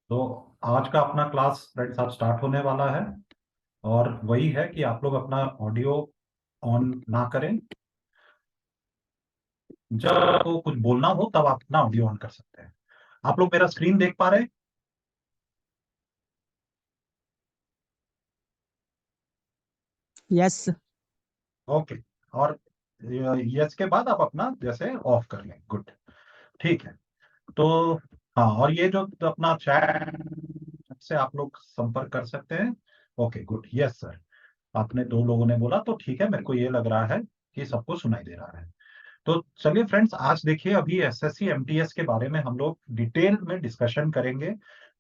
तो आज का अपना क्लास फ्रेंड्स आज स्टार्ट होने वाला है। और वही है कि आप लोग अपना ऑडियो ऑन ना करें। जब आपको कुछ बोलना हो तब आप अपना ऑडियो ऑन कर सकते हैं। आप लोग मेरा स्क्रीन देख पा रहे हैं? यस। ओके। और यस के बाद आप अपना जैसे ऑफ कर लें। गुड। ठीक है। तो हाँ, और ये जो अपना चैट से आप लोग संपर्क कर सकते हैं। Okay good, yes sir. आपने दो लोगों ने बोला तो ठीक है, मेरे को ये लग रहा है कि सबको सुनाई दे रहा है। तो चलिए फ्रेंड्स, आज देखिए अभी एसएससी एमटीएस के बारे में हम लोग डिटेल में डिस्कशन करेंगे।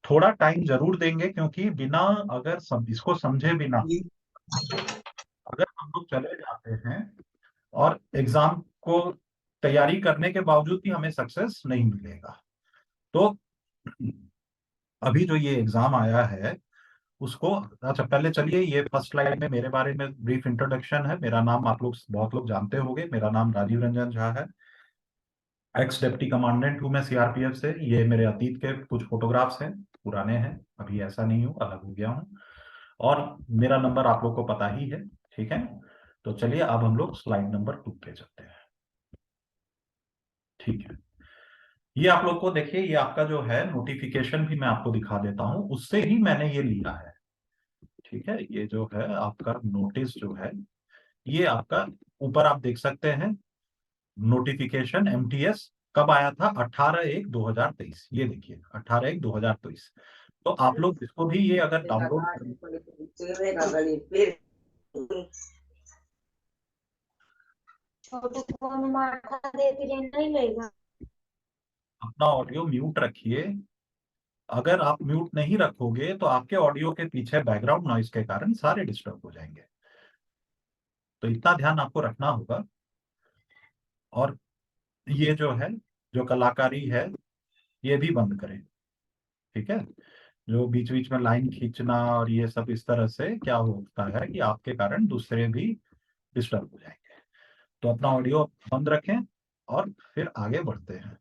थोड़ा टाइम जरूर देंगे क्योंकि बिना अगर इसको समझे बिना अगर हम लोग चले जाते हैं और एग्जाम को तैयारी करने के बावजूद भी हमें सक्सेस नहीं मिलेगा। तो अभी जो ये एग्जाम आया है उसको, अच्छा पहले चलिए ये फर्स्ट स्लाइड में मेरे बारे में ब्रीफ इंट्रोडक्शन है। मेरा नाम आप लोग बहुत लोग जानते होंगे, मेरा नाम राजीव रंजन झा है। एक्स डिप्टी कमांडेंट हूँ मैं सीआरपीएफ से। ये मेरे अतीत के कुछ फोटोग्राफ्स हैं, पुराने हैं, अभी ऐसा नहीं हूँ, अलग हो गया हूँ। और मेरा नंबर आप लोग को पता ही है, ठीक है। तो चलिए अब हम लोग स्लाइड नंबर 2 पे चलते हैं। ठीक है, ये आप लोग को देखिए, ये आपका जो है नोटिफिकेशन भी मैं आपको दिखा देता हूँ, उससे ही मैंने ये लिया है। ठीक है, ये जो है आपका नोटिस जो है, ये आपका ऊपर आप देख सकते हैं। नोटिफिकेशन एमटीएस कब आया था? 18/1/2023। ये देखिए 18/1/2023। तो आप लोग इसको भी ये अगर डाउनलोड कर अपना ऑडियो म्यूट रखिए। अगर आप म्यूट नहीं रखोगे तो आपके ऑडियो के पीछे बैकग्राउंड नॉइज के कारण सारे डिस्टर्ब हो जाएंगे। तो इतना ध्यान आपको रखना होगा। और ये जो है, जो कलाकारी है, ये भी बंद करें। ठीक है, जो बीच बीच में लाइन खींचना और ये सब इस तरह से क्या होता है कि आपके कारण दूसरे भी डिस्टर्ब हो जाएंगे। तो अपना ऑडियो बंद रखें और फिर आगे बढ़ते हैं।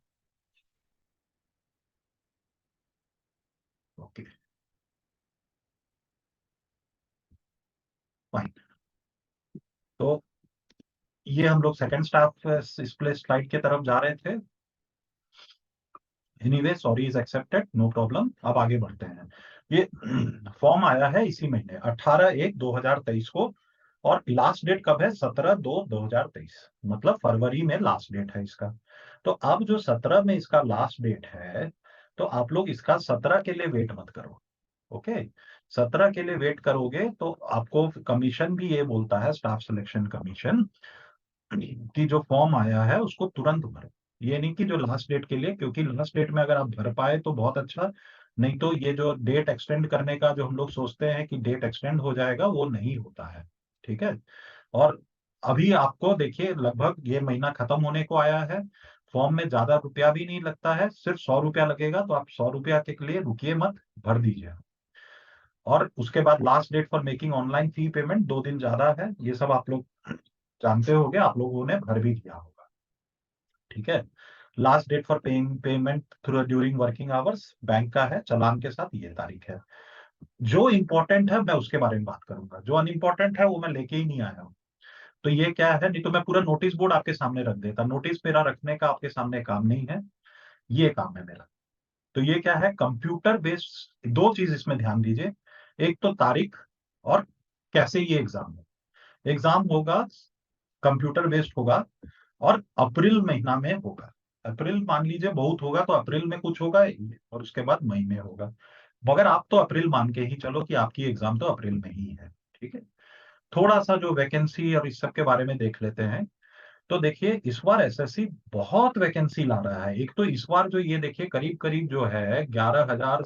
Okay fine. तो ये हम लोग सेकंड स्टाफ इस प्ले स्लाइड की तरफ जा रहे थे। Anyway, sorry is accepted, no problem. अब आगे बढ़ते हैं। ये फॉर्म आया है इसी महीने 18/1/2023 को। और लास्ट डेट कब है? 17/2/2023। मतलब फरवरी में लास्ट डेट है इसका। तो अब जो 17 में इसका लास्ट डेट है, तो आप लोग इसका 17 के लिए वेट मत करो। ओके, 17 के लिए वेट करोगे तो आपको कमीशन भी ये बोलता है, स्टाफ सिलेक्शन कमीशन, कि जो फॉर्म आया है उसको तुरंत भरो। ये नहीं कि जो लास्ट डेट के लिए, क्योंकि लास्ट डेट में अगर आप भर पाए तो बहुत अच्छा। नहीं तो ये जो डेट एक्सटेंड करने का जो हम लोग सोचते हैं कि डेट एक्सटेंड हो जाएगा, वो नहीं होता है। ठीक है। और अभी आपको देखिए लगभग ये महीना खत्म होने को आया है। फॉर्म में ज्यादा रुपया भी नहीं लगता है, सिर्फ 100 रुपया लगेगा। तो आप 100 रुपया के लिए रुकिए मत, भर दीजिए। और उसके बाद last date for making online fee payment 2 दिन ज्यादा है, ये सब आप लोग जानते होंगे, आप लोगों ने भर भी दिया होगा। ठीक है। Last date for paying payment through during working hours bank का है, चालान के साथ ये तारीख है। जो इंपॉर्टेंट है मैं उसके बारे में बात करूंगा, जो अनइंपॉर्टेंट है वो मैं लेके ही नहीं आया हूँ। तो ये क्या है, नहीं तो मैं पूरा नोटिस बोर्ड आपके सामने रख देता। नोटिस मेरा रखने का आपके सामने काम नहीं है, ये काम है मेरा। तो ये क्या है, कंप्यूटर बेस्ड। दो चीज इसमें ध्यान दीजिए, एक तो तारीख, और कैसे ये एग्जाम हो। एग्जाम होगा, कंप्यूटर बेस्ड होगा, और अप्रैल महीना में होगा। अप्रैल मान लीजिए बहुत होगा तो अप्रैल में कुछ होगा, और उसके बाद मई में होगा। मगर आप तो अप्रैल मान के ही चलो कि आपकी एग्जाम तो अप्रैल में ही है। ठीक है। थोड़ा सा जो वैकेंसी और इस सब के बारे में देख लेते हैं। तो देखिए इस बार एसएससी बहुत वैकेंसी ला रहा है। एक तो इस बार जो ये देखिए करीब करीब जो है 11,000,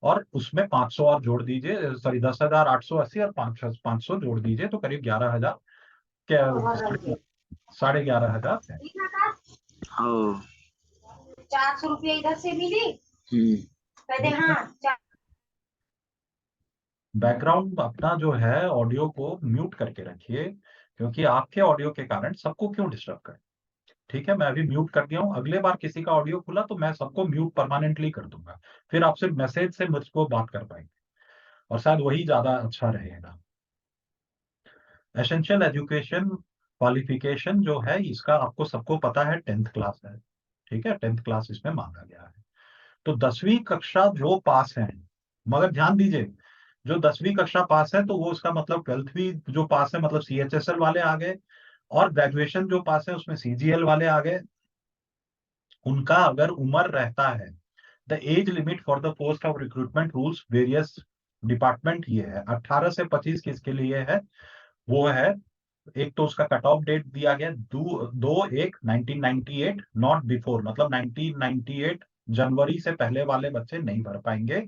और उसमें 500 और जोड़ दीजिए, सॉरी 10,880 और 500 जोड़ दीजिए तो करीब 11,000, क्या 11,500 है। हाँ। 400 रुपया इधर से मिली। कहते हाँ। बैकग्राउंड अपना जो है ऑडियो को म्यूट करके रखिए, क्योंकि आपके ऑडियो के कारण सबको क्यों डिस्टर्ब करें। ठीक है, मैं अभी म्यूट कर दिया हूँ, अगले बार किसी का ऑडियो खुला तो मैं सबको म्यूट परमानेंटली कर दूंगा, फिर आप सिर्फ मैसेज से मुझको बात कर पाएंगे और शायद वही ज्यादा अच्छा रहेगा। एसेंशियल एजुकेशन क्वालिफिकेशन जो है इसका आपको सबको पता है 10th क्लास है, ठीक है, 10th क्लास इसमें मांगा गया है। तो 10वीं कक्षा जो पास है, मगर ध्यान दीजिए, जो 10वीं कक्षा पास है तो वो उसका मतलब 12th भी जो पास है मतलब CHSL वाले आ गए, और ग्रेजुएशन जो पास है उसमें CGL वाले आ गए। उनका अगर उम्र रहता है, the age limit for the post of recruitment rules various department ये है 18 से 25 किसके लिए है, वो है, एक तो उसका कट ऑफ डेट दिया गया 2/1/1998, नॉट बिफोर, मतलब 1998 जनवरी से पहले वाले बच्चे नहीं भर पाएंगे।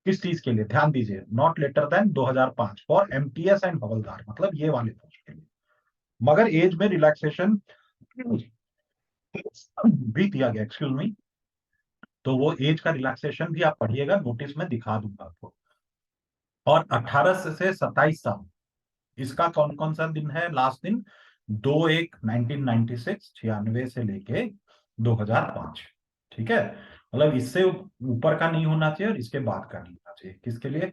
किस चीज के लिए, ध्यान दीजिए, not later than 2005 for MTS and havaldar, मतलब ये वाले पोस्ट के लिए। मगर एज में रिलैक्सेशन भी दिया गया, एक्सक्यूज मी, तो वो एज का रिलैक्सेशन भी आप पढ़िएगा, नोटिस में दिखा दूंगा आपको। और 18 से 27 साल, इसका कौन कौन सा दिन है, लास्ट दिन 2/1/1996, 96 से लेके 2005, ठीक है, मतलब इससे ऊपर का नहीं होना चाहिए और इसके बाद का नहीं होना चाहिए। किसके लिए,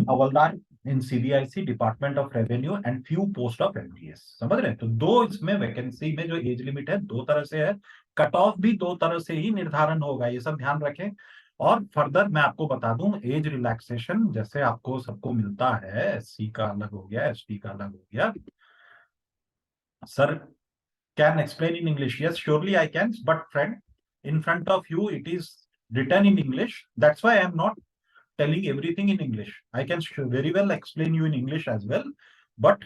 हवलदार इन CBIC, department of revenue and few post of MTS, समझ रहे हैं। तो दो इसमें वैकेंसी में जो एज लिमिट है दो तरह से है, कट ऑफ भी दो तरह से ही निर्धारण होगा, ये सब ध्यान रखें। और फर्दर मैं आपको बता दूं, एज रिलैक्सेशन जैसे आपको सबको मिलता है, SC का अलग हो गया, ST का अलग हो गया। Sir can explain in English? Yes, surely I can. But friend, in front of you, it is written in English. That's why I am not telling everything in English. I can very well explain you in English as well. But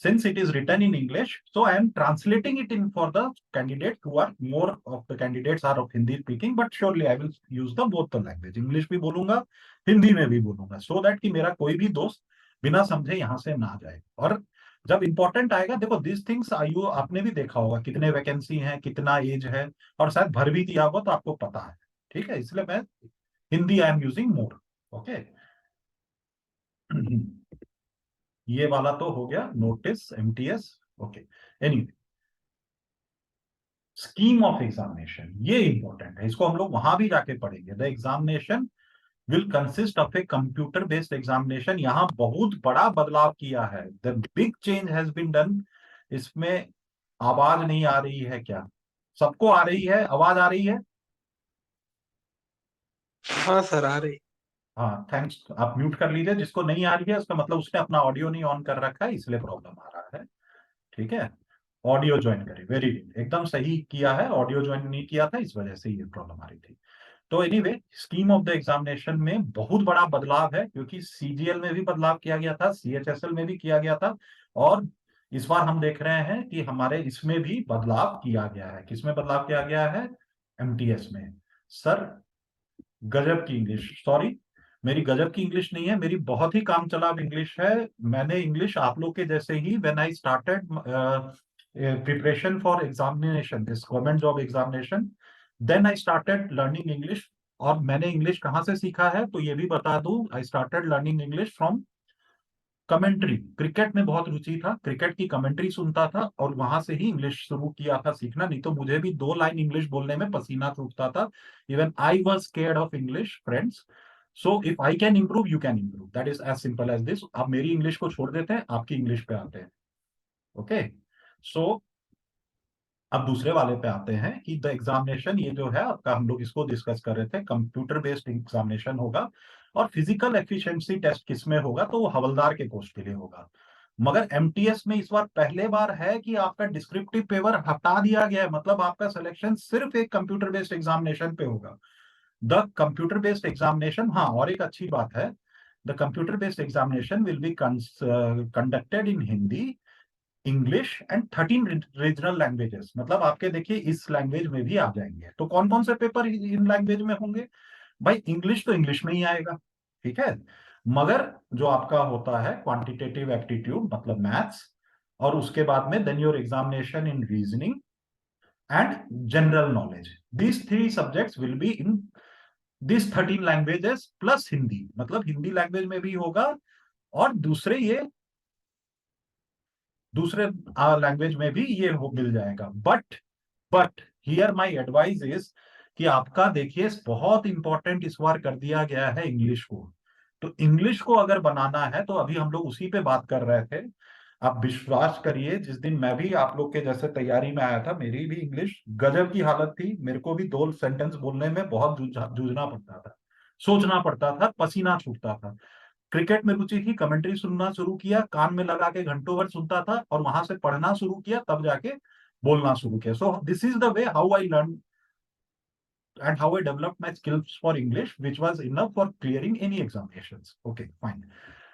since it is written in English, so I am translating it in for the candidates who are more of the candidates are of Hindi speaking. But surely I will use the both the language. English भी बोलूंगा, हिंदी में भी बोलूंगा, so that कि मेरा कोई भी दोस्त बिना समझे यहाँ से ना जाए। और जब इंपॉर्टेंट आएगा, देखो दिस थिंग्स आयु आपने भी देखा होगा, कितने वैकेंसी हैं, कितना एज है, और शायद भर भी दिया होगा तो आपको पता है, ठीक है, इसलिए मैं Hindi I am using more, okay. ये वाला तो हो गया notice MTS, okay. Anyway, scheme of examination ये इंपॉर्टेंट है, इसको हम लोग वहां भी जाके पढ़ेंगे। The examination will consist of a computer based examination. यहां बहुत बड़ा बदलाव किया है, the big change has been done. इसमें आवाज नहीं आ रही है क्या, सबको आ रही है, आवाज आ रही है? हाँ सर आ रही। हाँ थैंक्स, आप म्यूट कर लीजिए, जिसको नहीं आ रही है उसका मतलब उसने अपना ऑडियो नहीं ऑन कर रखा है इसलिए प्रॉब्लम आ रहा है, ठीक है। ऑडियो ज्वाइन करें, वेरी गुड, एकदम सही किया है, ऑडियो ज्वाइन नहीं किया था इस वजह से ये प्रॉब्लम आ रही थी। तो anyway, scheme of the examination में बहुत बड़ा बदलाव है, क्योंकि CGL में भी बदलाव किया गया था, CHSL में भी किया गया था, और इस बार हम देख रहे हैं कि हमारे इसमें भी बदलाव किया गया है। किसमें बदलाव किया गया है, MTS में। सर गजब की इंग्लिश, सॉरी मेरी गजब की इंग्लिश नहीं है, मेरी बहुत ही काम चलाव इंग्लिश है। मैंने इंग्लिश आप लोग के जैसे ही when I started preparation for examination, this government job examination, then I started learning English. और मैंने इंग्लिश कहाँ से सीखा है तो ये भी बता दूं, आई started learning English from commentary. Cricket में बहुत रुचि था, क्रिकेट की कमेंट्री सुनता था और वहां से ही इंग्लिश शुरू किया था सीखना, नहीं तो मुझे भी 2 लाइन इंग्लिश बोलने में पसीना छूटता था। Even I was scared of English friends. So if I can improve you can improve, that is as simple as this. आप मेरी इंग्लिश को छोड़ देते हैं, आपकी इंग्लिश पे आते हैं, ओके। सो अब दूसरे वाले पे आते हैं कि द एग्जामिनेशन, ये जो है आपका, हम लोग इसको डिस्कस कर रहे थे, कंप्यूटर बेस्ड एग्जामिनेशन होगा। और फिजिकल एफिशिएंसी टेस्ट किसमें होगा, तो वो हवलदार के पोस्ट के लिए होगा। मगर MTS में इस बार पहले बार है कि आपका डिस्क्रिप्टिव पेपर हटा दिया गया है, मतलब आपका सिलेक्शन सिर्फ एक कंप्यूटर बेस्ड एग्जामिनेशन पे होगा। द कंप्यूटर बेस्ड एग्जामिनेशन, हाँ और एक अच्छी बात है, the computer based examination will be conducted in Hindi, English and 13 regional languages, मतलब आपके देखिए इस लैंग्वेज में भी आ जाएंगे। तो कौन कौन से पेपर इन लैंग्वेज में होंगे, भाई इंग्लिश तो इंग्लिश में ही आएगा, ठीक है, मगर जो आपका होता है क्वांटिटेटिव एप्टीट्यूड मतलब मैथ्स, और उसके बाद में then your examination in reasoning and general knowledge, these 3 subjects will be in this 13 languages plus Hindi, मतलब हिंदी लैंग्वेज में भी होगा। और दूसरे ये दूसरे लैंग्वेज में भी ये मिल जाएगा। But here my advice is कि आपका देखिए बहुत इंपॉर्टेंट इस बार कर दिया गया है इंग्लिश को। तो इंग्लिश को अगर बनाना है तो अभी हम लोग उसी पे बात कर रहे थे। आप विश्वास करिए, जिस दिन मैं भी आप लोग के जैसे तैयारी में आया था, मेरी भी इंग्लिश गजब की हालत थी। मेरे को भी 2 सेंटेंस बोलने में बहुत जूझना पड़ता था, सोचना पड़ता था, पसीना छूटता था। क्रिकेट में रुचि थी, कमेंट्री सुनना शुरू किया, कान में लगा के घंटों भर सुनता था, और वहां से पढ़ना शुरू किया, तब जाके बोलना शुरू किया। So this is the way how I learn and how I developed my skills for English, which was enough for clearing any examinations. Okay, fine.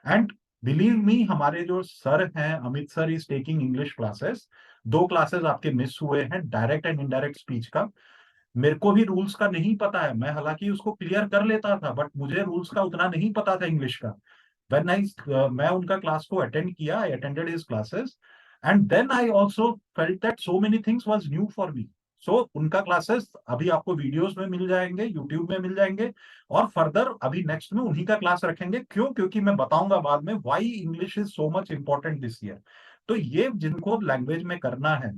And believe me, हमारे जो सर हैं, Amit sir is taking English classes. 2 classes आपके miss हुए हैं, direct and indirect speech का। मेरे को भी रूल्स का नहीं पता है, मैं हालांकि उसको क्लियर कर लेता था, बट मुझे रूल्स का उतना नहीं पता था इंग्लिश का। when I मैं उनका क्लास को अटेंड किया, I attended his classes, and then I also felt that so many things was new for me. So उनका क्लासेस अभी आपको वीडियोस में मिल जाएंगे, यूट्यूब में मिल जाएंगे, और फर्दर अभी नेक्स्ट में उन्हीं का क्लास रखेंगे। क्यों? क्योंकि मैं बताऊंगा बाद में why English is so much important this year. तो ये जिनको लैंग्वेज में करना है,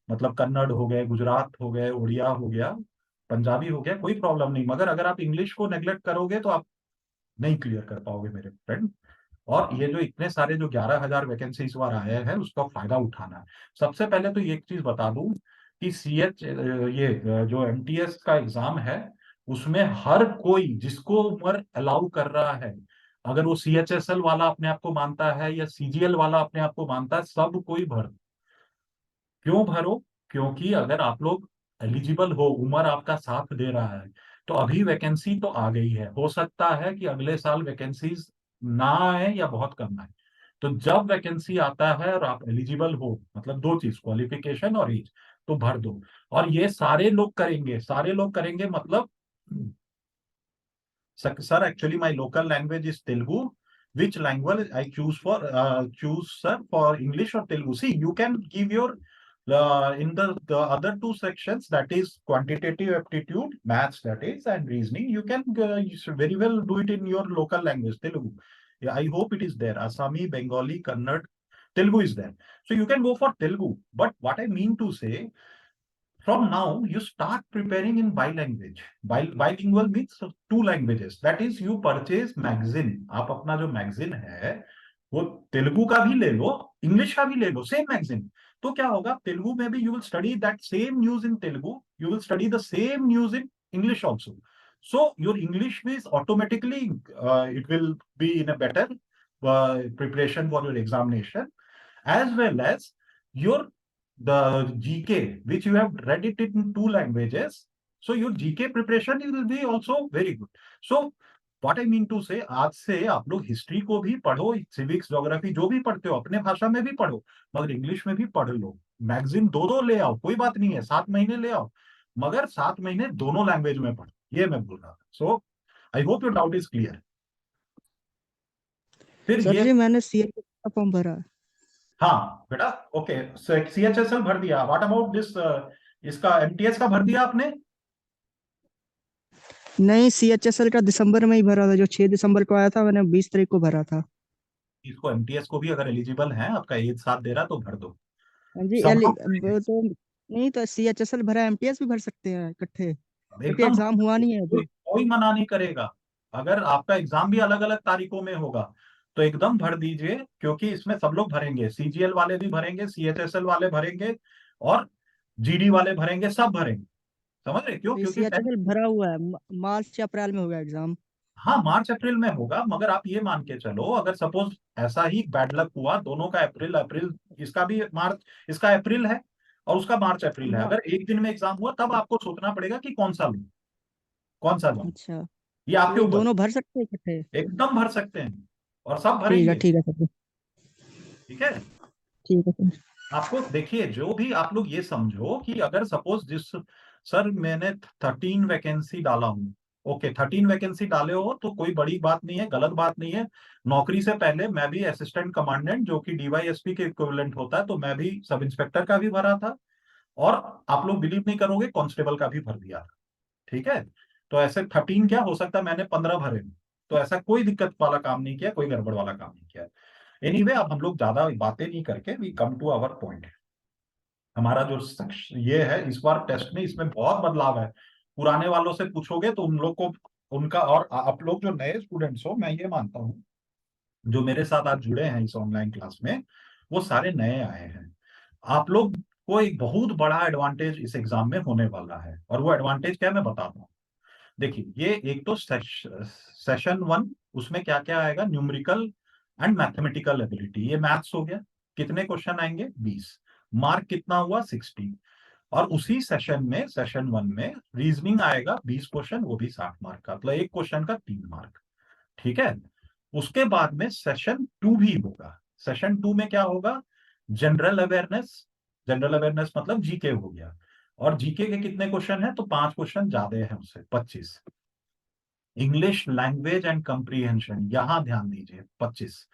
मतलब कन्नड़ हो गए, गुजरात हो गए, उड़िया हो गया, पंजाबी हो गया, कोई प्रॉब्लम नहीं, मगर अगर आप इंग्लिश को नेग्लेक्ट करोगे तो आप नहीं क्लियर कर पाओगे मेरे फ्रेंड। और ये जो इतने सारे जो 11,000 वैकेंसी इस बार आए हैं, उसका फायदा उठाना है। सबसे पहले तो ये एक चीज बता दूं कि जो एमटीएस का एग्जाम है, उसमें हर कोई जिसको उम्र अलाउ कर रहा है, अगर वो सीएचएसएल वाला अपने आप को मानता है या सीजीएल वाला अपने आप को मानता है, सब कोई भर। क्यों भरो? क्योंकि अगर आप लोग एलिजिबल हो, उम्र आपका साथ दे रहा है, तो अभी वैकेंसी तो आ गई है। हो सकता है कि अगले साल वैकेंसीज ना आए या बहुत कम आए। तो जब वैकेंसी आता है और आप एलिजिबल हो, मतलब 2 चीज, क्वालिफिकेशन और एज, तो भर दो। और ये सारे लोग करेंगे, सारे लोग करेंगे मतलब, sir, actually my local language is Telugu. Which language I choose, sir, for English or Telugu? See, you can give your in the other 2 sections, that is quantitative aptitude, maths, that is, and reasoning. You should very well do it in your local language, Telugu. Yeah, I hope it is there. Assami, Bengali, Kannada, Telugu is there. So you can go for Telugu. But what I mean to say, from now you start preparing in bilanguage. Bilingual means 2 languages, that is you purchase magazine। आप अपना जो magazine है वो तेलुगु का भी ले लो, English का भी ले लो, सेम मैगजीन। तो क्या होगा, तेलुगु में भी you will study that same news in Telugu, you will study the same news in English also. So your English is automatically it will be in a better preparation for your examination, as well as your the GK, which you have read it in 2 languages. So your GK preparation will be also very good. So what I mean to say, आज से आप लोग history को भी पढ़ो, civics, geography जो भी पढ़ते हो अपने भाषा में भी पढ़ो, मगर इंग्लिश में भी पढ़ लो। मैगजीन 2 ले आओ, कोई बात नहीं है, 7 महीने ले आओ, मगर 7 महीने दोनों लैंग्वेज में पढ़ो, ये मैं बोल रहा था। So I hope your doubt is clear. फिर सर ये, जी मैंने सीए का फॉर्म भरा। हाँ बेटा, ओके, सीएचएसएल भर दिया। व्हाट अबाउट दिस, इसका एमटीएस का भर दिया आपने? नहीं, सीएचएसएल का दिसंबर में ही भरा था, जो 6 दिसंबर को आया था, मैंने 20 तारीख को भरा था। इसको एमटीएस को भी अगर एलिजिबल है, आपका एज साथ दे रहा तो भर दो। हाँ जी, सब लोग भरेंगे। तो नहीं तो सीएचएसएल भरा, एमटीएस भी भर सकते हैं इकट्ठे, क्योंकि एकदम, एग्जाम हुआ नहीं है कोई अभी। कोई मना नहीं करेगा। अगर आपका एग्जाम भी अलग अलग तारीखों में होगा तो एकदम भर दीजिए, क्योंकि इसमें सब लोग भरेंगे, सीजीएल वाले भी भरेंगे, सीएचएसएल वाले भरेंगे, और जीडी वाले भरेंगे, सब भरेंगे। समझ रहे? क्यों? तो क्योंकि सीएचएसएल भरा हुआ है, मार्च या अप्रैल में होगा एग्जाम। हाँ, मार्च अप्रैल में होगा, मगर आप ये मान के चलो, अगर सपोज ऐसा ही बैड लक हुआ, दोनों का अप्रैल अप्रैल, इसका भी मार्च, इसका अप्रैल है और उसका मार्च अप्रैल है, हाँ। अगर एक दिन में एग्जाम हुआ, तब आपको सोचना पड़ेगा कि कौन सा लूं, कौन सा जाऊं। अच्छा, ये तो आपके ये ऊपर, दोनों भर सकते हैं इकट्ठे? एकदम भर सकते हैं, और सब ठीक है, भरेंगे। ठीक है सर। ठीक है? ठीक है सर। आपको देखिए, जो भी आप लोग ये समझो कि अगर सपोज सर मैंने 13 वैकेंसी डाला हूं, ओके, 13 वैकेंसी डाले हो तो कोई बड़ी बात नहीं है, गलत बात नहीं है। नौकरी से पहले मैं भी असिस्टेंट कमांडेंट, जो कि डीवाईएसपी के इक्विवेलेंट होता है, तो मैं भी सब इंस्पेक्टर का भी भरा था, और आप लोग बिलीव नहीं करोगे, कांस्टेबल का भी भर दिया था। ठीक है? तो ऐसे 13 क्या हो सकता है, मैंने 15 भरे। तो ऐसा कोई दिक्कत वाला काम नहीं किया, कोई गड़बड़ वाला काम नहीं किया। एनीवे अब हम लोग ज्यादा बातें नहीं करके we come to our point. हमारा जो ये है इस बार टेस्ट में, इसमें बहुत बदलाव है। पुराने वालों से पूछोगे तो उन लोग को उनका, और आप लोग जो नए स्टूडेंट्स हो, मैं ये मानता हूँ जो मेरे साथ आज जुड़े हैं इस ऑनलाइन क्लास में, वो सारे नए आए हैं। आप लोग को एक बहुत बड़ा एडवांटेज इस एग्जाम में होने वाला है, और वो एडवांटेज क्या है मैं बताता हूँ। देखिए, ये एक तो सेशन 1, उसमें क्या क्या आएगा, न्यूमेरिकल एंड मैथमेटिकल एबिलिटी, ये मैथ्स हो गया। कितने क्वेश्चन आएंगे, 20। मार्क कितना हुआ, 60। और उसी सेशन में, सेशन 1 में रीजनिंग आएगा 20 क्वेश्चन, वो भी 60 मार्क का, मतलब एक क्वेश्चन का 3 मार्क। ठीक है। उसके बाद में सेशन 2 भी होगा। सेशन 2 में क्या होगा, जनरल अवेयरनेस। जनरल अवेयरनेस मतलब जीके हो गया। और जीके के कितने क्वेश्चन है, तो 5 क्वेश्चन ज्यादा है उससे, 25। इंग्लिश लैंग्वेज एंड कंप्रीहेंशन, यहां ध्यान दीजिए, 25।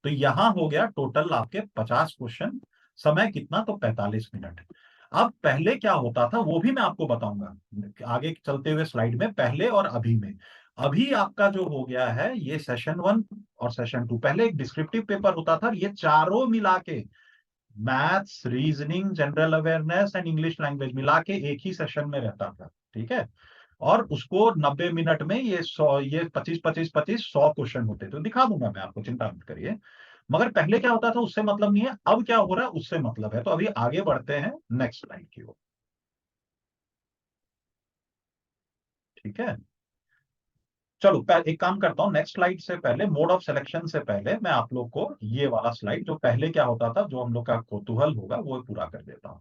तो यहां हो गया टोटल आपके 50 क्वेश्चन। समय कितना, तो 45 मिनट। अब पहले क्या होता था वो भी मैं आपको बताऊंगा आगे चलते हुए स्लाइड में, पहले और अभी में। अभी आपका जो हो गया है ये सेशन 1 और सेशन 2, पहले एक डिस्क्रिप्टिव पेपर होता था, ये चारों मिला के, maths, reasoning, general awareness and English language मिला के एक ही सेशन में रहता था। ठीक है। और उसको 90 मिनट में ये 100, ये 25 100 क्वेश्चन होते थे। तो दिखा दूंगा मैं आपको, चिंता मत करिए। मगर पहले क्या होता था उससे मतलब नहीं है, अब क्या हो रहा है उससे मतलब है। तो अभी आगे बढ़ते हैं नेक्स्ट स्लाइड की ओर। ठीक है। चलो एक काम करता हूं, नेक्स्ट स्लाइड से पहले, मोड ऑफ सिलेक्शन से पहले मैं आप लोग को ये वाला स्लाइड, जो पहले क्या होता था, जो हम लोग का कौतूहल होगा, वो पूरा कर देता हूं।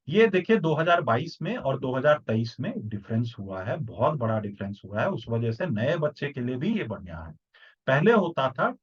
ये देखिए 2022 में और 2023 में डिफरेंस हुआ है, बहुत बड़ा डिफरेंस हुआ है। उस वजह से नए बच्चे के लिए भी ये बढ़िया है। पहले होता था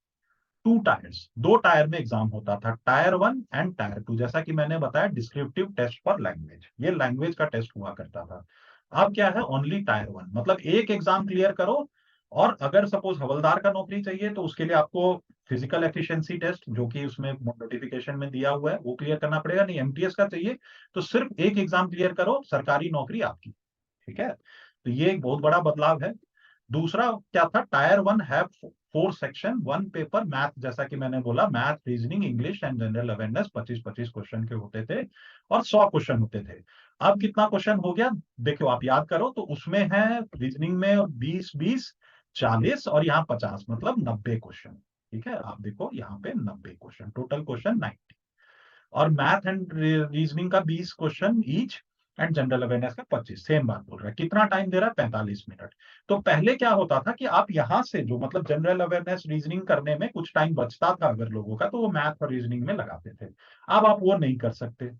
2 टायर्स, 2 टायर में एग्जाम होता था, टायर 1 एंड टायर 2। जैसा कि मैंने बताया, डिस्क्रिप्टिव टेस्ट फॉर लैंग्वेज, ये लैंग्वेज का टेस्ट हुआ करता था। अब क्या है, ओनली टायर 1, मतलब एक एग्जाम क्लियर करो। और अगर सपोज हवलदार का नौकरी चाहिए तो उसके लिए आपको फिजिकल एफिशिएंसी टेस्ट, जो कि उसमें नोटिफिकेशन में दिया हुआ है, वो क्लियर करना पड़ेगा। नहीं, एमटीएस का चाहिए तो सिर्फ एक एग्जाम क्लियर करो, सरकारी नौकरी आपकी। ठीक है। तो ये एक बहुत बड़ा बदलाव है। दूसरा क्या था, टायर 1 है 4 सेक्शन, 1 पेपर मैथ, जैसा कि मैंने बोला, math, reasoning, English and general awareness 25 question के होते थे, और 100 क्वेश्चन होते थे। अब कितना क्वेश्चन हो गया, देखो आप याद करो, तो उसमें है रीजनिंग में 20 40 और यहाँ 50, मतलब 90 क्वेश्चन। ठीक है, आप देखो यहाँ पे 90 क्वेश्चन, टोटल क्वेश्चन 90। और मैथ एंड रीजनिंग का 20 question each, and general awareness का 25। सेम बात बोल रहा है। कितना टाइम दे रहा है, 45 मिनट। तो पहले क्या होता था कि आप यहां से जो, मतलब जनरल अवेयरनेस, रीजनिंग करने में कुछ टाइम बचता था अगर लोगों का, तो वो मैथ और रीजनिंग में लगाते थे। अब आप वो नहीं कर सकते।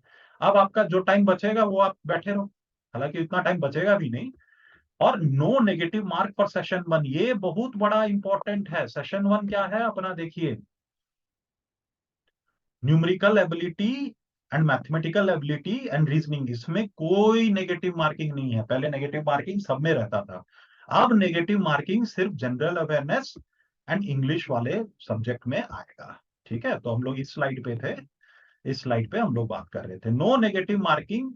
अब आपका जो टाइम बचेगा वो आप बैठे रहो, हालांकि इतना टाइम बचेगा भी नहीं। और no negative mark for session 1, ये बहुत बड़ा इंपॉर्टेंट है। सेशन 1 क्या है अपना, देखिए, numerical ability and mathematical ability and reasoning, इसमें कोई नेगेटिव मार्किंग नहीं है। पहले नेगेटिव मार्किंग सब में रहता था, अब नेगेटिव मार्किंग सिर्फ जनरल अवेयरनेस एंड इंग्लिश वाले सब्जेक्ट में आएगा। ठीक है। तो हम लोग इस स्लाइड पे थे, इस स्लाइड पे हम लोग बात कर रहे थे, no negative marking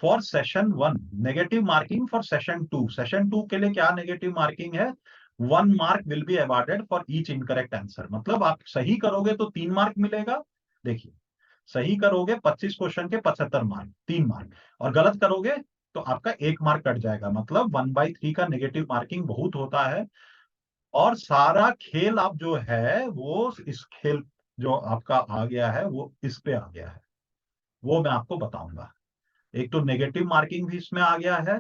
for session 1, negative marking for session 2। Session 2 के लिए क्या नेगेटिव मार्किंग है, 1 mark will be awarded for each incorrect answer, मतलब आप सही करोगे तो 3 मार्क मिलेगा। देखिए, सही करोगे 25 क्वेश्चन के 75 मार्क, 3 मार्क, और गलत करोगे तो आपका 1 मार्क कट जाएगा, मतलब 1/3 का नेगेटिव मार्किंग बहुत होता है। और सारा खेल आप जो है वो इस खेल, जो आपका आ गया है वो इस पे आ गया है, वो मैं आपको बताऊंगा। एक तो नेगेटिव मार्किंग भी इसमें आ गया है,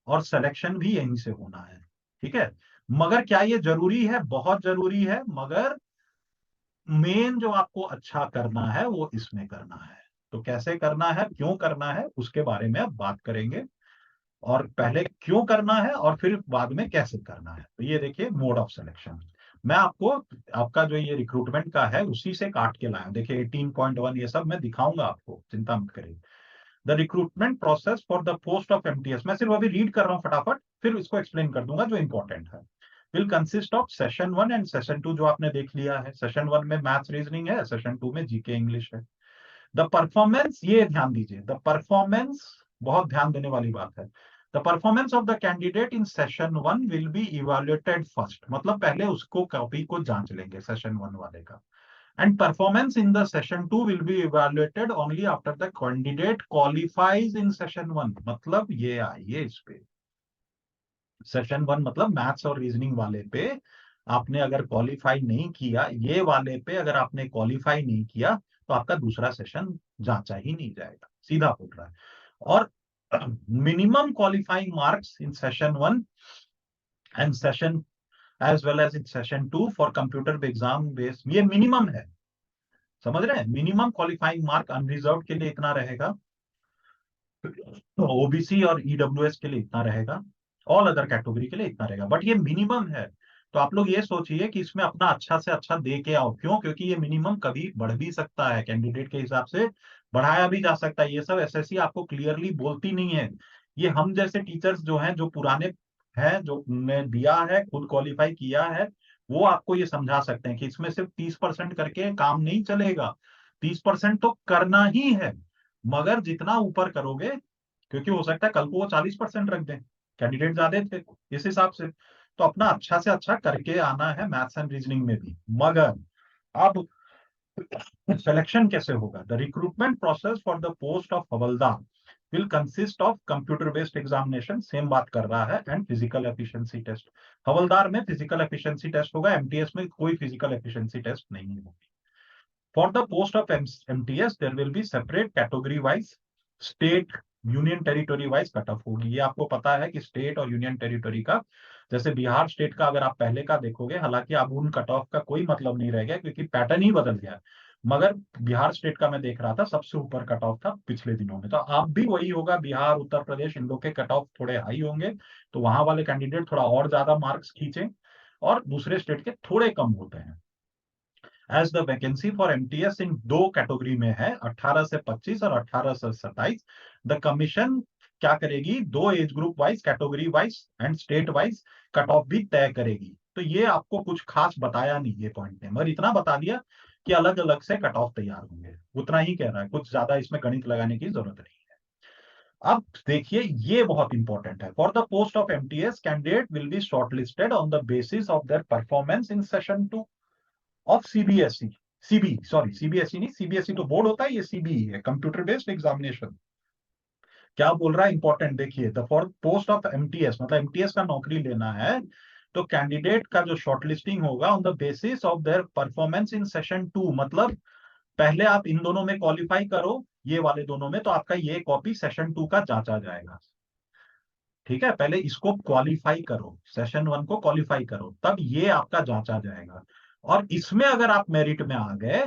और सिलेक्शन भी यहीं से होना है। ठीक है। मगर क्या ये जरूरी है, बहुत जरूरी है, मगर मेन जो आपको अच्छा करना है वो इसमें करना है। तो कैसे करना है, क्यों करना है, उसके बारे में अब बात करेंगे। और पहले क्यों करना है और फिर बाद में कैसे करना है। तो ये देखिए मोड ऑफ सिलेक्शन, मैं आपको, आपका जो ये रिक्रूटमेंट का है उसी से काट के लाया। देखिए 18.1 ये सब मैं दिखाऊंगा आपको, चिंता मत करिए। The recruitment process for the post of MTS, मैं सिर्फ अभी रीड कर रहा हूँ फटाफट, फिर इसको एक्सप्लेन कर दूंगा जो इंपॉर्टेंट है। Will consist of session 1 and session 2, जो आपने देख लिया है। सेशन 1 में मैथ्स रीजनिंग है, सेशन 2 में जीके इंग्लिश है। द परफॉर्मेंस, ये ध्यान दीजिए, द परफॉर्मेंस बहुत ध्यान देने वाली बात है। The performance of the candidate in session 1 will be evaluated first, मतलब पहले उसको कॉपी को जांच लेंगे सेशन 1 वाले का। and performance in the session 2 will be evaluated only after the candidate qualifies in session 1. मतलब ये आइए इस पे, सेशन 1 मतलब मैथ्स और रीजनिंग वाले पे आपने अगर क्वालिफाई नहीं किया, ये वाले पे अगर आपने क्वालिफाई नहीं किया तो आपका दूसरा सेशन जांचा ही नहीं जाएगा, सीधा बोल रहा है। और minimum qualifying marks in session 1 and session as well as in session 2 for computer exam base, ये मिनिमम है, समझ रहे हैं? मिनिमम क्वालिफाइंग मार्क अनरिजर्व के लिए इतना रहेगा, ओबीसी और ईडब्ल्यूएस के लिए इतना रहेगा, ऑल अदर कैटेगरी के लिए इतना रहेगा, बट ये मिनिमम है। तो आप लोग ये सोचिए कि इसमें अपना अच्छा से अच्छा दे के आओ। क्यों? क्योंकि ये मिनिमम कभी बढ़ भी सकता है, कैंडिडेट के हिसाब से बढ़ाया भी जा सकता है। ये सब एसएससी आपको क्लियरली बोलती नहीं है। ये हम जैसे टीचर्स जो हैं, जो पुराने हैं, जो ने दिया है, खुद क्वालिफाई किया है, वो आपको ये समझा सकते हैं कि इसमें सिर्फ 30% करके काम नहीं चलेगा। 30% तो करना ही है, मगर जितना ऊपर करोगे, क्योंकि हो सकता है कल को वो 40% रख दें, कैंडिडेट ज्यादा थे इस हिसाब से, तो अपना अच्छा से अच्छा करके आना है मैथ्स एंड रीजनिंग में भी। मगर अब सिलेक्शन कैसे होगा? The recruitment process for the post of havildar will consist of computer based examination, same बात कर रहा है, एंड फिजिकल एफिशिएंसी टेस्ट। हवलदार में फिजिकल एफिशिएंसी टेस्ट होगा, एमटीएस में कोई फिजिकल एफिशिएंसी टेस्ट नहीं होगी। For the post of MTS, there will be separate category wise, state, union territory wise cut off होगी। ये आपको पता है कि स्टेट और यूनियन टेरिटरी का, जैसे बिहार स्टेट का अगर आप पहले का देखोगे, हालांकि अब उन कट ऑफ का कोई मतलब नहीं रह गया क्योंकि पैटर्न ही बदल गया, मगर बिहार स्टेट का मैं देख रहा था सबसे ऊपर कट ऑफ था पिछले दिनों में। तो अब भी वही होगा, बिहार, उत्तर प्रदेश, इन लोग के कट ऑफ थोड़े हाई होंगे, तो वहां वाले कैंडिडेट थोड़ा और ज्यादा मार्क्स खींचे, और दूसरे स्टेट के थोड़े कम होते हैं। As the vacancy for MTS in दो कैटेगरी में है, 18 से 25 और 18 से 27। द कमीशन क्या करेगी? दो age group wise, category wise and state wise cut off भी तय करेगी। तो ये आपको कुछ खास बताया नहीं ये पॉइंट ने, मगर इतना बता दिया कि अलग अलग से कट ऑफ तैयार होंगे, उतना ही कह रहा है, कुछ ज्यादा इसमें गणित लगाने की जरूरत नहीं है। अब देखिए, ये बहुत इंपॉर्टेंट है। For the post of MTS, candidate will be shortlisted on the basis of their performance in session 2 of CBSE, CBSE नहीं, सीबीएसई तो बोर्ड होता है, ये सीबीई है, कंप्यूटर बेस्ड एग्जामिनेशन। क्या बोल रहा है? इंपॉर्टेंट देखिए, the for post of MTS, मतलब एमटीएस का नौकरी लेना है, तो कैंडिडेट का जो शॉर्टलिस्टिंग होगा on the basis of their performance in session 2, मतलब पहले आप इन दोनों में क्वालिफाई करो, ये वाले दोनों में, तो आपका ये कॉपी सेशन 2 का जांचा जाएगा। ठीक है, पहले इसको क्वालिफाई करो, सेशन 1 को क्वालिफाई करो, तब ये आपका जांचा जाएगा। और इसमें अगर आप मेरिट में आ गए,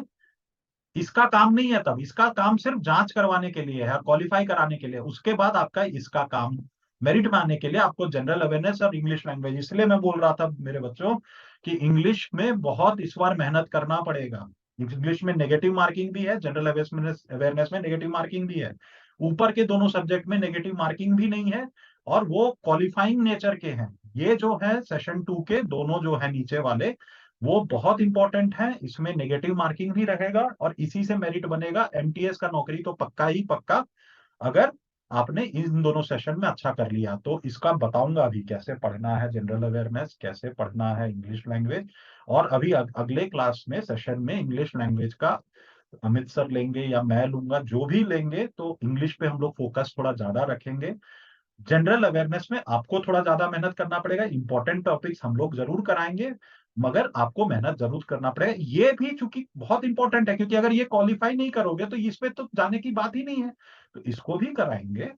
इसका काम नहीं है, तब इसका काम सिर्फ जांच करवाने के लिए है, क्वालिफाई कराने के लिए। उसके बाद आपका इसका काम मेरिट में आने के लिए आपको जनरल अवेयरनेस और इंग्लिश लैंग्वेज, इसलिए मैं बोल रहा था मेरे बच्चों कि इंग्लिश में बहुत इस बार मेहनत करना पड़ेगा। इंग्लिश में नेगेटिव मार्किंग भी है, जनरल अवेयरनेस में नेगेटिव मार्किंग भी है, ऊपर के दोनों सब्जेक्ट में नेगेटिव मार्किंग भी नहीं है, और वो क्वालिफाइंग नेचर के हैं। ये जो है सेशन 2 के दोनों जो है नीचे वाले, वो बहुत इंपॉर्टेंट है, इसमें नेगेटिव मार्किंग भी रहेगा और इसी से मेरिट बनेगा। एमटीएस का नौकरी तो पक्का ही पक्का, अगर आपने इन दोनों सेशन में अच्छा कर लिया। तो इसका बताऊंगा अभी कैसे पढ़ना है, जनरल अवेयरनेस कैसे पढ़ना है, इंग्लिश लैंग्वेज, और अभी अगले क्लास में सेशन में इंग्लिश लैंग्वेज का अमित सर लेंगे या मैं लूंगा, जो भी लेंगे, तो इंग्लिश पे हम लोग फोकस थोड़ा ज्यादा रखेंगे। जनरल अवेयरनेस में आपको थोड़ा ज्यादा मेहनत करना पड़ेगा, इंपॉर्टेंट टॉपिक्स हम लोग जरूर कराएंगे, मगर आपको मेहनत जरूर करना पड़ेगा। ये भी चूंकि बहुत इंपॉर्टेंट है, क्योंकि अगर ये क्वालिफाई नहीं करोगे तो इस पे तो जाने की बात ही नहीं है, तो इसको भी कराएंगे,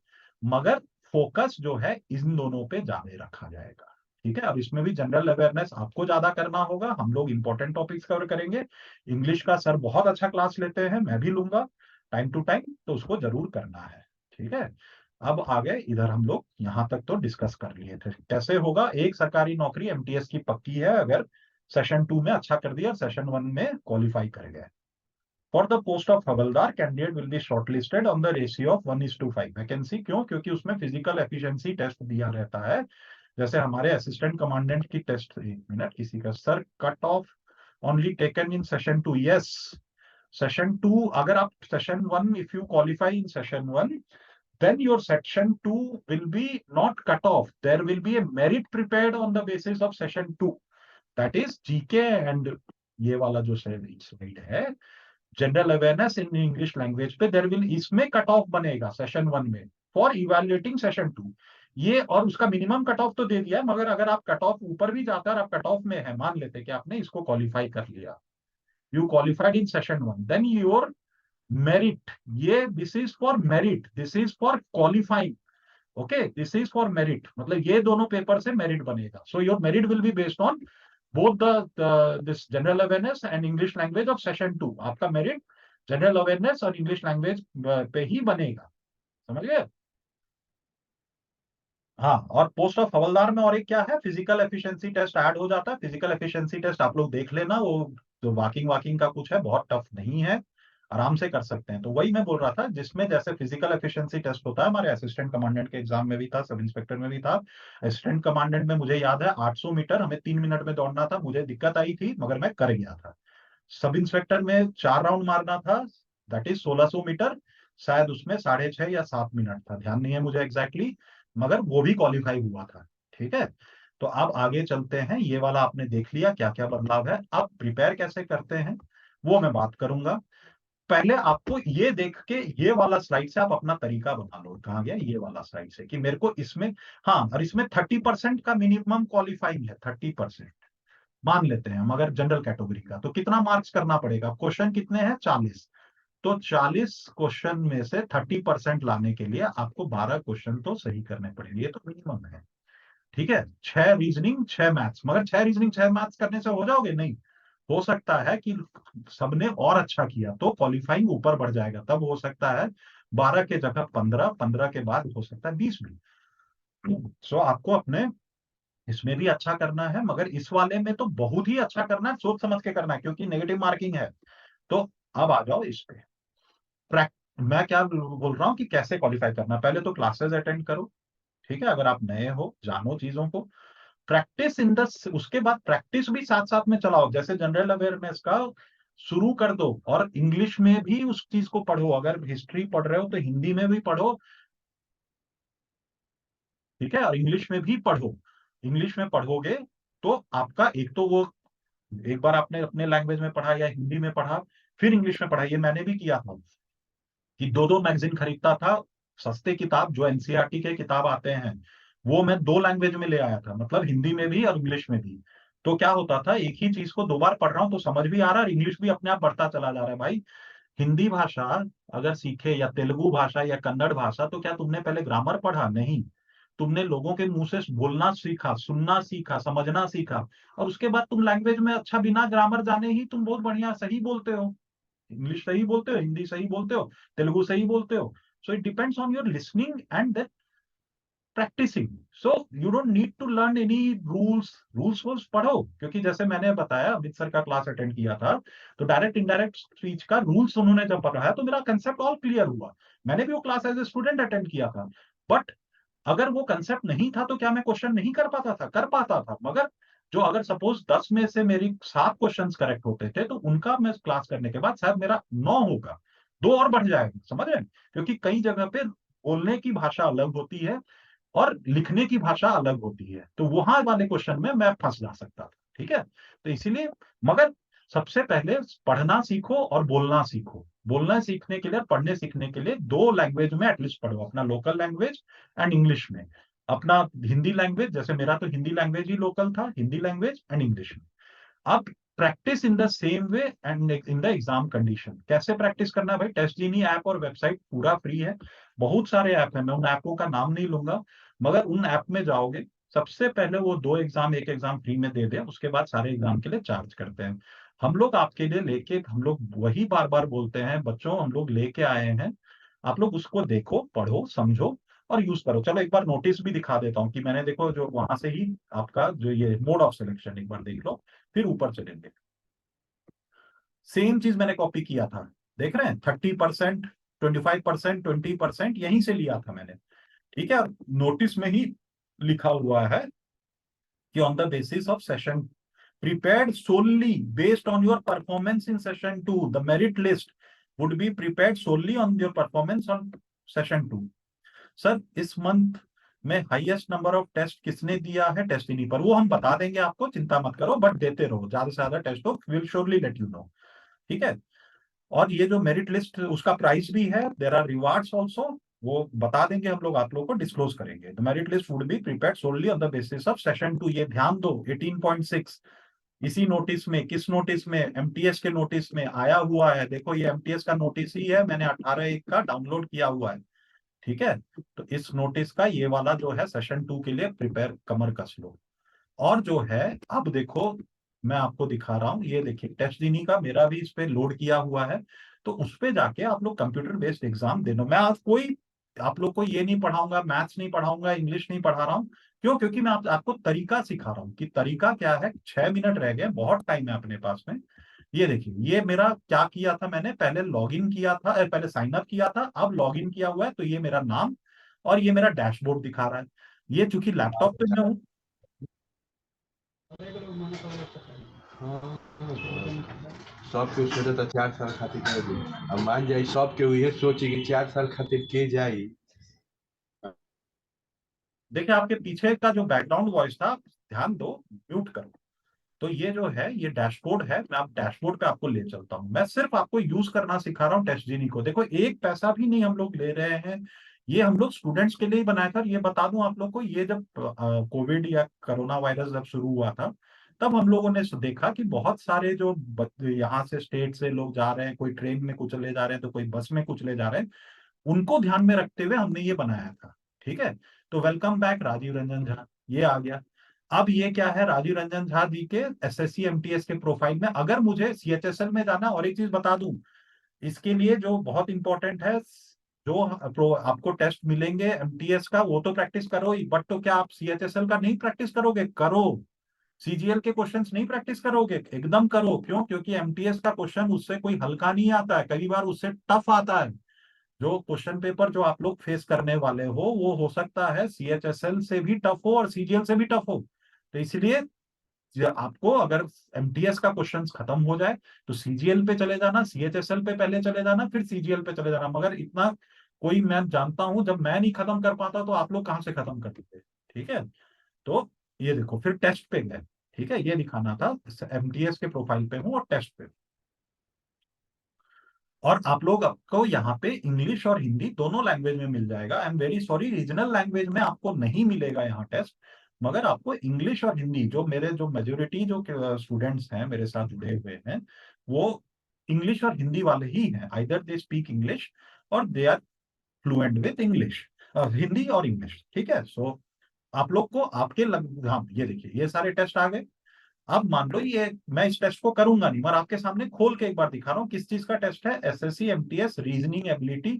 मगर फोकस जो है इन दोनों पे ज्यादा रखा जाएगा। ठीक है, अब इसमें भी जनरल अवेयरनेस आपको ज्यादा करना होगा, हम लोग इंपॉर्टेंट टॉपिक्स कवर करेंगे। इंग्लिश का सर बहुत अच्छा क्लास लेते हैं, मैं भी लूंगा टाइम टू टाइम, तो उसको जरूर करना है। ठीक है, अब आ गए इधर, हम लोग यहां तक तो डिस्कस कर लिए थे कैसे होगा। एक सरकारी नौकरी एमटीएस की पक्की है अगर सेशन 2 में अच्छा कर दिया, सेशन 1 में क्वालिफाई कर गए। For the post of havildar, candidate will be shortlisted on the ratio of 1:5 vacancy. क्यों? क्योंकि उसमें फिजिकल एफिशिएंसी टेस्ट दिया रहता है, जैसे हमारे असिस्टेंट कमांडेंट की टेस्ट। एक मिनट, किसी का sir cut off only taken in session 2, yes, session 2, अगर आप session 1, if you qualify in session 1, then your section 2 will be not cut off. There will be a merit prepared on the basis of session 2. That is GK and ये वाला जो slide है general awareness in English language पे, there will, इसमें cut off बनेगा session 1 में for evaluating session 2। ये और उसका मिनिमम कट ऑफ तो दे दिया है, मगर अगर आप कट ऑफ ऊपर भी जाता है और आप कट ऑफ में है, मान लेते कि आपने इसको क्वालिफाई कर लिया, you qualified in session 1, then your merit, ये this is for merit, this is for qualifying, okay, this is for merit, मतलब ये दोनों पेपर से मेरिट बनेगा। So your merit will be based on both this general awareness and English language of session 2। आपका merit general awareness और English language पे ही बनेगा, समझ गए? हाँ, और पोस्ट ऑफ हवलदार में और एक क्या है, फिजिकल एफिशिएंसी टेस्ट ऐड हो जाता है। फिजिकल एफिशिएंसी टेस्ट आप लोग देख लेना, वो जो वॉकिंग का कुछ है, बहुत टफ नहीं है, आराम से कर सकते हैं। तो वही मैं बोल रहा था, जिसमें जैसे फिजिकल एफिशिएंसी टेस्ट होता है, हमारे असिस्टेंट कमांडेंट के एग्जाम में भी था, सब इंस्पेक्टर में भी था। असिस्टेंट कमांडेंट में मुझे याद है 800 मीटर हमें 3 मिनट में दौड़ना था, मुझे दिक्कत आई थी मगर मैं कर गया था। सब इंस्पेक्टर में 4 राउंड मारना था, दैट इज 1600 मीटर, शायद उसमें 6.5 या 7 मिनट था, ध्यान नहीं है मुझे एग्जैक्टली, मगर वो भी क्वालिफाई हुआ था। ठीक है, तो अब आगे चलते हैं। ये वाला आपने देख लिया क्या क्या बदलाव है, अब प्रिपेयर कैसे करते हैं वो मैं बात करूंगा। पहले आपको ये देख के, ये वाला स्लाइड से आप अपना तरीका बना लो। कहा गया ये वाला स्लाइड से कि मेरे को इसमें, हाँ, और इसमें 30% का मिनिमम क्वालिफाइंग है, 30% मान लेते हैं, मगर जनरल कैटेगरी का तो कितना मार्क्स करना पड़ेगा, क्वेश्चन कितने हैं 40, तो 40 क्वेश्चन में से 30% लाने के लिए आपको 12 क्वेश्चन तो सही करने पड़ेंगे, ये तो मिनिमम है। ठीक है, 6 रीजनिंग 6 मैथ्स, मगर 6 रीजनिंग 6 मैथ्स करने से हो जाओगे नहीं, हो सकता है कि सबने और अच्छा किया तो क्वालिफाइंग ऊपर बढ़ जाएगा, तब हो सकता है 12 के जगह 15, 15 के बाद हो सकता है 20 भी। सो आपको अपने इसमें भी अच्छा करना है, मगर इस वाले में तो बहुत ही अच्छा करना है, सोच समझ के करना है, क्योंकि नेगेटिव मार्किंग है। तो अब आ जाओ इस पे, मैं क्या बोल रहा हूँ कि कैसे क्वालिफाई करना। पहले तो क्लासेस अटेंड करो, ठीक है, अगर आप नए हो, जानो चीजों को, प्रैक्टिस इन द, उसके बाद प्रैक्टिस भी साथ साथ में चलाओ। जैसे जनरल अवेयरनेस का शुरू कर दो और इंग्लिश में भी उस चीज को पढ़ो, अगर हिस्ट्री पढ़ रहे हो तो हिंदी में भी पढ़ो, ठीक है, और इंग्लिश में भी पढ़ो। इंग्लिश में पढ़ोगे तो आपका एक तो वो, एक बार आपने अपने लैंग्वेज में पढ़ा या हिंदी में पढ़ा, फिर इंग्लिश में पढ़ा, ये मैंने भी किया था कि 2-2 मैगजीन खरीदता था, सस्ते किताब जो एनसीईआरटी के किताब आते हैं वो मैं 2 लैंग्वेज में ले आया था, मतलब हिंदी में भी और इंग्लिश में भी। तो क्या होता था, एक ही चीज को 2 बार पढ़ रहा हूं तो समझ भी आ रहा है और इंग्लिश भी अपने आप बढ़ता चला जा रहा है। भाई, हिंदी भाषा अगर सीखे या तेलुगु भाषा या कन्नड़ भाषा, तो क्या तुमने पहले ग्रामर पढ़ा? नहीं, तुमने लोगों के मुंह से बोलना सीखा, सुनना सीखा, समझना सीखा, और उसके बाद तुम लैंग्वेज में अच्छा बिना ग्रामर जाने ही तुम बहुत बढ़िया सही बोलते हो, इंग्लिश सही बोलते हो, हिंदी सही बोलते हो, तेलुगु सही बोलते हो। So it depends on your listening and practicing. So you don't need to learn any rules पढ़ो, क्योंकि जैसे मैंने बताया, अमित सर का क्लास अटेंड किया था, तो डायरेक्ट इनडायरेक्ट स्पीच का रूल्स उन्होंने जब पढ़ाया तो मेरा कंसेप्ट ऑल क्लियर हुआ। मैंने भी वो class as a student attend किया था, बट अगर वो कंसेप्ट नहीं था तो क्या मैं क्वेश्चन नहीं कर पाता था? कर पाता था, मगर जो अगर सपोज 10 में से मेरी 7 क्वेश्चंस करेक्ट होते थे, तो उनका मैं क्लास करने के बाद शायद मेरा 9 होगा, 2 और बढ़ जाएगा, समझ रहे हैं? क्योंकि कई जगह पे बोलने की भाषा अलग होती है और लिखने की भाषा अलग होती है, तो वहां वाले क्वेश्चन में मैं फंस जा सकता था। ठीक है, तो इसीलिए, मगर सबसे पहले पढ़ना सीखो और बोलना सीखो। बोलना सीखने के लिए, पढ़ने सीखने के लिए 2 लैंग्वेज में एटलीस्ट पढ़ो, अपना लोकल लैंग्वेज एंड इंग्लिश में। अपना हिंदी लैंग्वेज, जैसे मेरा तो हिंदी लैंग्वेज ही लोकल था, हिंदी लैंग्वेज एंड इंग्लिश में। अब practice in the same way and in the exam condition. कैसे प्रैक्टिस करना है भाई? टेस्ट जीनी ऐप और वेबसाइट पूरा फ्री है, बहुत सारे ऐप है, मैं उन ऐपों का नाम नहीं लूंगा, मगर उन ऐप में जाओगे, सबसे पहले वो 2 एग्जाम, एक एग्जाम फ्री में दे दे, उसके बाद सारे एग्जाम के लिए चार्ज करते हैं। हम लोग आपके लिए लेके, हम लोग वही बार बार बोलते हैं, बच्चों हम लोग लेके आए हैं, आप लोग उसको देखो, पढ़ो, समझो और यूज करो। चलो एक बार नोटिस भी दिखा देता हूँ कि मैंने, देखो, जो वहां से ही आपका जो ये मोड ऑफ सिलेक्शन एक बार देख लो, फिर ऊपर चलेंगे। सेम चीज मैंने कॉपी किया था, देख रहे हैं, 30%, 25%, 20% यहीं से लिया था मैंने। ठीक है, नोटिस में ही लिखा हुआ है कि on the basis of session prepared solely based on your performance in session 2, the merit list would be prepared solely on your performance on session 2। Sir, इस मंथ में हाईएस्ट नंबर ऑफ टेस्ट किसने दिया है destiny पर, वो हम बता देंगे आपको, चिंता मत करो, बट देते रहो, ज्यादा से ज्यादा टेस्ट हो, will surely let you know. ठीक है। और ये जो मेरिट लिस्ट, उसका प्राइस भी है, देयर आर रिवार्ड्स ऑल्सो, वो बता देंगे हम लोग, आप लोगों को डिस्क्लोज करेंगे। The merit list would be prepared solely on the basis of session 2। ये ध्यान दो, 18.6 इसी नोटिस में, किस नोटिस में, एमटीएस के नोटिस में आया हुआ है। देखो ये एमटीएस का नोटिस ही है, मैंने 18/1 का डाउनलोड किया हुआ है। ठीक है। तो इस नोटिस का ये वाला जो है सेशन 2 के लिए प्रिपेयर, कमर कस लो। और जो है, अब देखो मैं आपको दिखा रहा हूँ, ये देखिए टेस्ट जीनी का मेरा भी इस पे लोड किया हुआ है। तो उस पे जाके आप लोग कंप्यूटर बेस्ड एग्जाम देना। मैं आज कोई आप लोग को ये नहीं पढ़ाऊंगा, मैथ्स नहीं पढ़ाऊंगा, इंग्लिश नहीं पढ़ा रहा हूँ। क्यों? क्योंकि मैं आपको तरीका सिखा रहा हूँ कि तरीका क्या है। 6 मिनट रह गए, बहुत टाइम है अपने पास में। ये देखिए, ये मेरा क्या किया था, मैंने पहले लॉगिन किया था, पहले साइन अप किया था, अब लॉगिन किया हुआ है, तो ये मेरा नाम और ये मेरा डैशबोर्ड दिखा रहा है। ये चूंकि लैपटॉप पे मैं हूँ। हाँ, सब केहू सोचता 4 साल खातिर कर दी। अब मान जाई सब केहू ये सोची कि 4 साल खातिर के जाई। देखिए आपके पीछे का जो बैकग्राउंड वॉइस था, ध्यान दो, म्यूट करो। तो ये जो है, ये डैशबोर्ड है, मैं आप डैशबोर्ड पे आपको ले चलता हूँ। मैं सिर्फ आपको यूज करना सिखा रहा हूँ टेस्ट जीनी को। देखो एक पैसा भी नहीं हम लोग ले रहे हैं, ये हम लोग स्टूडेंट्स के लिए ही बनाया था। ये बता दूं आप लोग को, ये जब कोविड या कोरोना वायरस जब शुरू हुआ था, तब हम लोगों ने देखा कि बहुत सारे जो यहाँ से स्टेट से लोग जा रहे हैं, कोई ट्रेन में कुछ ले जा रहे हैं, तो कोई बस में कुछ ले जा रहे हैं, उनको ध्यान में रखते हुए हमने ये बनाया था। ठीक है। तो वेलकम बैक राजीव रंजन झा, ये आ गया। अब ये क्या है, राजीव रंजन झा जी के एसएससी एमटीएस के प्रोफाइल में अगर मुझे सीएचएसएल में जाना, और एक चीज बता दूं, इसके लिए जो बहुत इंपॉर्टेंट है, जो आपको टेस्ट मिलेंगे एमटीएस का, वो तो प्रैक्टिस करो ही, बट तो क्या आप सीएचएसएल का नहीं प्रैक्टिस करोगे? करो। सीजीएल के क्वेश्चंस नहीं प्रैक्टिस करोगे? एकदम करो। क्यों? क्योंकि एमटीएस का क्वेश्चन उससे कोई हल्का नहीं आता है, कई बार उससे टफ आता है। जो क्वेश्चन पेपर जो आप लोग फेस करने वाले हो, वो हो सकता है सीएचएसएल से भी टफ हो और सीजीएल से भी टफ हो। तो इसलिए आपको अगर एमटीएस का क्वेश्चंस खत्म हो जाए, तो सीजीएल पे चले जाना, सीएचएसएल पे पहले चले जाना, फिर सीजीएल पे चले जाना। मगर इतना कोई, मैं जानता हूं, जब मैं नहीं खत्म कर पाता तो आप लोग कहां से खत्म कर देते? ठीक है। तो ये देखो, फिर टेस्ट पे गए। ठीक है, ये दिखाना था, एमटीएस के प्रोफाइल पे हूं और टेस्ट पे। और आप लोग आपको यहाँ पे इंग्लिश और हिंदी दोनों लैंग्वेज में मिल जाएगा। I am very sorry, regional language में आपको नहीं मिलेगा यहाँ टेस्ट, मगर आपको इंग्लिश और हिंदी, जो मेरे जो मेजोरिटी जो स्टूडेंट्स हैं मेरे साथ जुड़े हुए हैं, वो इंग्लिश और हिंदी वाले ही हैं। आइदर दे स्पीक इंग्लिश और they are fluent with English, Hindi और इंग्लिश। ठीक है। सो आप लोग को आपके हाँ, ये देखिए ये सारे टेस्ट आ गए। अब मान लो ये मैं इस टेस्ट को करूंगा नहीं, मगर आपके सामने खोल के एक बार दिखा रहा हूँ किस चीज का टेस्ट है। SSC MTS reasoning ability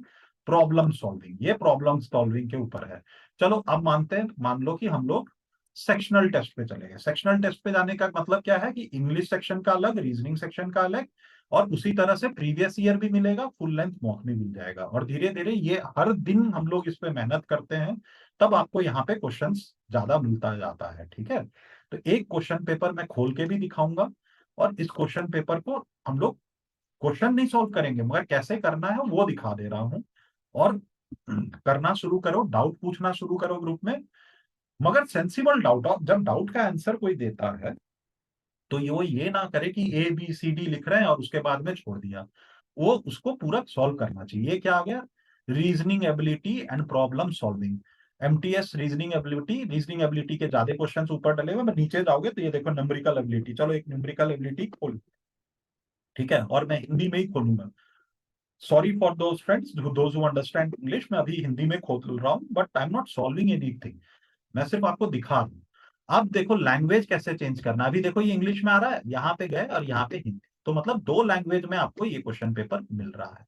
problem solving, ये प्रॉब्लम सॉल्विंग के ऊपर है। चलो अब मानते हैं, मान लो कि हम लोग सेक्शनल टेस्ट पे चले गए। सेक्शनल टेस्ट पे जाने का मतलब क्या है कि इंग्लिश सेक्शन का अलग, रीजनिंग सेक्शन का अलग, और उसी तरह से प्रीवियस ईयर भी मिलेगा, फुल लेंथ मॉक भी मिल जाएगा। और धीरे धीरे ये हर दिन हम लोग इस पे मेहनत करते हैं, तब आपको यहाँ पे क्वेश्चंस ज्यादा मिलता जाता है। ठीक है। तो एक क्वेश्चन पेपर मैं खोल के भी दिखाऊंगा, और इस क्वेश्चन पेपर को हम लोग क्वेश्चन नहीं सॉल्व करेंगे, मगर कैसे करना है वो दिखा दे रहा हूं। और करना शुरू करो, डाउट पूछना शुरू करो ग्रुप में, मगर सेंसिबल डाउट। जब डाउट का आंसर कोई देता है, तो वो ये ना करे कि ए बी सी डी लिख रहे हैं और उसके बाद में छोड़ दिया, वो उसको पूरा सॉल्व करना चाहिए। ये क्या आ गया? Reasoning ability and problem solving, MTS reasoning ability. Reasoning ability के ज्यादा क्वेश्चंस ऊपर डले हुए, मैं नीचे जाओगे तो ये देखो न्यूमेरिकल एबिलिटी। चलो एक न्यूमेरिकल एबिलिटी खोल। ठीक है। और मैं हिंदी में ही खोलूंगा। Sorry for those friends those who understand English, मैं अभी हिंदी में खोल रहा हूँ, but I am not solving anything, मैं सिर्फ आपको दिखा दूं। अब देखो लैंग्वेज कैसे चेंज करना। अभी देखो ये इंग्लिश में आ रहा है, यहाँ पे गए और यहाँ पे हिंदी, तो मतलब दो लैंग्वेज में आपको ये क्वेश्चन पेपर मिल रहा है।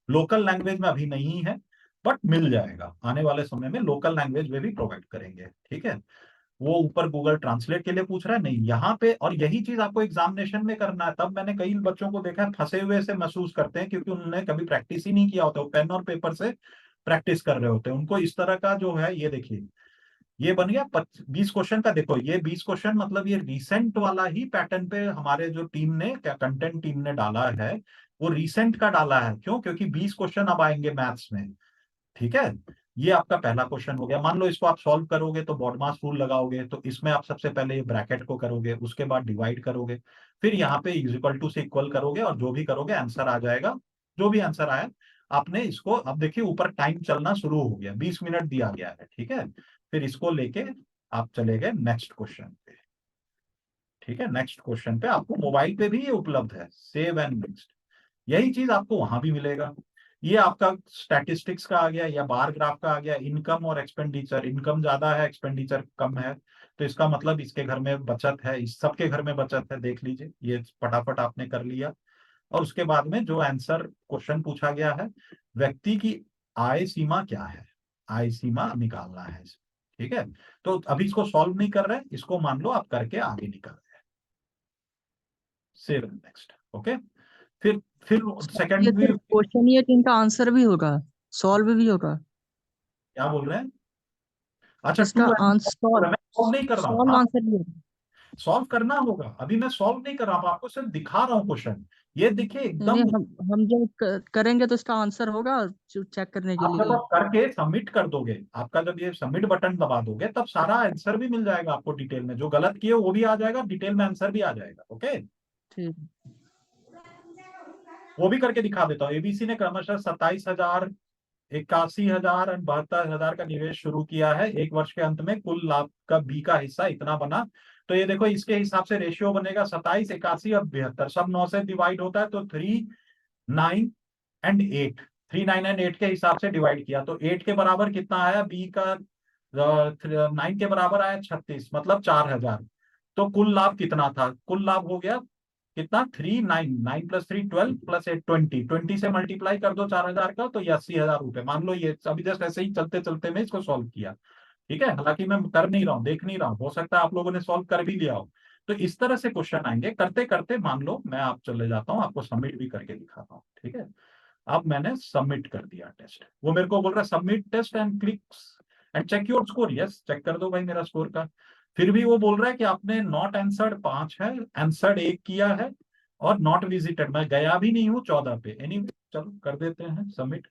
लोकल लैंग्वेज में अभी नहीं है, बट मिल जाएगा आने वाले समय में, लोकल लैंग्वेज में भी प्रोवाइड करेंगे। ठीक है। वो ऊपर गूगल ट्रांसलेट के लिए पूछ रहा है नहीं, यहाँ पे। और यही चीज आपको एग्जामिनेशन में करना है। तब मैंने कई बच्चों को देखा है फंसे हुए से महसूस करते हैं, क्योंकि उन्होंने कभी प्रैक्टिस ही नहीं किया होता, वो पेन और पेपर से प्रैक्टिस कर रहे होते हैं। उनको इस तरह का जो है, ये देखिए ये बन गया 20 क्वेश्चन का। देखो ये 20 क्वेश्चन, मतलब ये रिसेंट वाला ही पैटर्न पे हमारे जो टीम ने, क्या कंटेंट टीम ने डाला है, वो रिसेंट का डाला है। क्यों? क्योंकि 20 क्वेश्चन अब आएंगे मैथ्स में। ठीक है। ये आपका पहला क्वेश्चन हो गया। मान लो इसको आप सॉल्व करोगे तो बॉडमास रूल लगाओगे, तो इसमें आप सबसे पहले ये ब्रैकेट को करोगे, उसके बाद डिवाइड करोगे, फिर यहाँ पे इज इक्वल टू से इक्वल करोगे, और जो भी करोगे आंसर आ जाएगा। जो भी आंसर आया आपने इसको, अब देखिए ऊपर टाइम चलना शुरू हो गया, 20 मिनट दिया गया है, ठीक है। फिर इसको लेके आप चले गए नेक्स्ट क्वेश्चन पे, ठीक है। नेक्स्ट क्वेश्चन पे आपको मोबाइल पे भी ये उपलब्ध है, सेव एंड नेक्स्ट। यही चीज आपको वहां भी मिलेगा। ये आपका स्टैटिस्टिक्स का आ गया या बार ग्राफ का आ गया, इनकम और एक्सपेंडिचर। इनकम ज्यादा है, एक्सपेंडिचर कम है, तो इसका मतलब इसके घर में बचत है, इस सबके घर में बचत है, देख लीजिए। ये फटाफट आपने कर लिया। और उसके बाद में जो आंसर क्वेश्चन पूछा गया है, व्यक्ति की आय सीमा क्या है, आय सीमा निकालना है, ठीक है। तो अभी इसको सॉल्व नहीं कर रहे, इसको मान लो आप करके आगे निकल रहे हैं। Save next, okay. फिर सेकंड भी क्वेश्चन ये इनका आंसर भी होगा, सॉल्व भी होगा। क्या बोल रहे हैं? अच्छा, इसका आंसर सॉल्व नहीं कर रहा हूँ, सॉल्व आंसर भी होगा। सॉल्व करना होगा। अभी मैं सॉल्व नहीं कर रहा हूँ, आपको सिर्फ दिखा रहा हूँ क्वेश्चन। ये देखिए नहीं एकदम, हम जब करेंगे तो इसका आंसर होगा चेक करने के आप जब लिए। आप करके सबमिट कर दोगे, आपका जब ये सबमिट बटन दबा दोगे, तब सारा आंसर भी मिल जाएगा आपको डिटेल में। जो गलत किए वो भी आ जाएगा, डिटेल में आंसर भी आ जाएगा, ओके। ठीक। वो भी करके दिखा देता हूँ। एबीसी ने क्रमशः 27,000, 81,000 और 72,000 का निवेश शुरू किया है। एक वर्ष के अंत में कुल लाभ का बी का हिस्सा इतना बना। तो ये देखो, इसके हिसाब से रेशियो बनेगा 27, 81 और 72, सब 9 से डिवाइड होता है, तो 3, 9 एंड 8, 3, 9 एंड 8 के हिसाब से डिवाइड किया, तो 8 के बराबर कितना आया, बी का 9 के बराबर आया 36, मतलब 4,000। तो कुल लाभ कितना था, कुल लाभ हो गया कितना, 3, 9, 9 प्लस 3 12 प्लस 8 20 से मल्टीप्लाई कर दो 4,000 का, तो ये 80,000 रुपए। मान लो ये अभी जस्ट ऐसे ही चलते चलते मैं इसको सॉल्व किया, ठीक है। हालांकि मैं कर नहीं रहा हूँ, देख नहीं रहा हूँ, हो सकता है आप लोगों ने सॉल्व कर भी लिया हो। तो इस तरह से क्वेश्चन आएंगे करते करते। मान लो मैं आप चले जाता हूँ, आपको सबमिट भी करके दिखाता हूँ, ठीक है। अब मैंने सबमिट कर दिया टेस्ट, वो मेरे को बोल रहा है submit test and clicks and check your score. Yes, check कर दो भाई मेरा स्कोर का। फिर भी वो बोल रहा है कि आपने नॉट आंसर्ड 5 है, आंसर्ड 1 किया है, और नॉट विजिटेड मैं गया भी नहीं हूँ 14 पे। चलो कर देते हैं सबमिट।